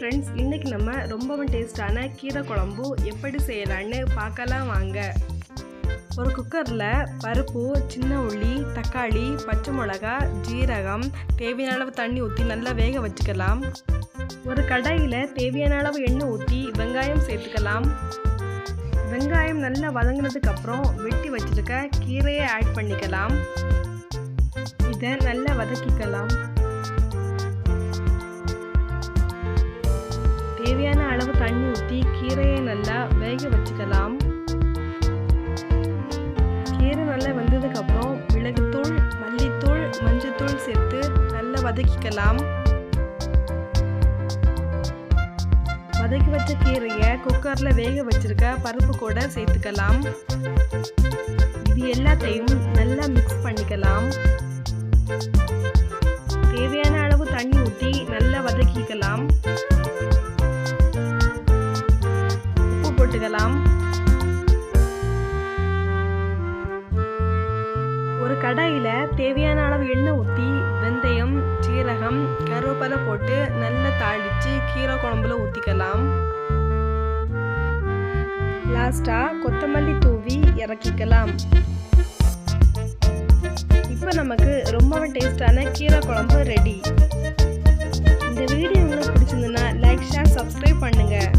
Friends, இன்றைக்கி நம்ம ரொம்பவும் டேஸ்டான கீரை குழம்பு எப்படி செய்யலான்னு பார்க்கலாம் வாங்க. ஒரு குக்கரில் பருப்பு, சின்ன உள்ளி, தக்காளி, பச்சை மிளகா, ஜீரகம், தேவையான அளவு தண்ணி ஊற்றி நல்லா வேக வச்சுக்கலாம். ஒரு கடாயில் தேவையான அளவு எண்ணெய் ஊற்றி வெங்காயம் சேர்த்துக்கலாம். வெங்காயம் நல்லா வதங்கினதுக்கப்புறம் வெட்டி வச்சுருக்க கீரையை ஆட் பண்ணிக்கலாம். இதை நல்லா வதக்கிக்கலாம். தேவையான அளவு தண்ணி ஊற்றி கீரையை நல்லா வேக வச்சுக்கலாம். கீரை நல்லா வெந்ததுக்கப்புறம் மிளகுத்தூள், மல்லித்தூள், மஞ்சத்தூள் சேர்த்து நல்லா வதக்கிக்கலாம். வதக்கி வச்ச கீரையை குக்கரில் வேக வச்சிருக்க பருப்பு கூட சேர்த்துக்கலாம். இது எல்லாத்தையும் நல்லா மிக்ஸ் பண்ணிக்கலாம். தேவையான அளவு தண்ணி ஊற்றி நல்லா வதக்கிக்கலாம். உப்பு போட்டுக்கலாம். ஒரு கடாயில் தேவையான அளவு எண்ணெய் ஊற்றி வெந்தயம், சீரகம், கருவேப்பிலை போட்டு நல்லா தாளித்து கீரை குழம்புல ஊற்றிக்கலாம். லாஸ்ட்டாக கொத்தமல்லி தூவி இறக்கிக்கலாம். இப்போ நமக்கு ரொம்பவும் டேஸ்டான கீரை குழம்பு ரெடி. இந்த வீடியோ உங்களுக்கு பிடிச்சிருந்ததுன்னா லைக், ஷேர், சப்ஸ்கிரைப் பண்ணுங்கள்.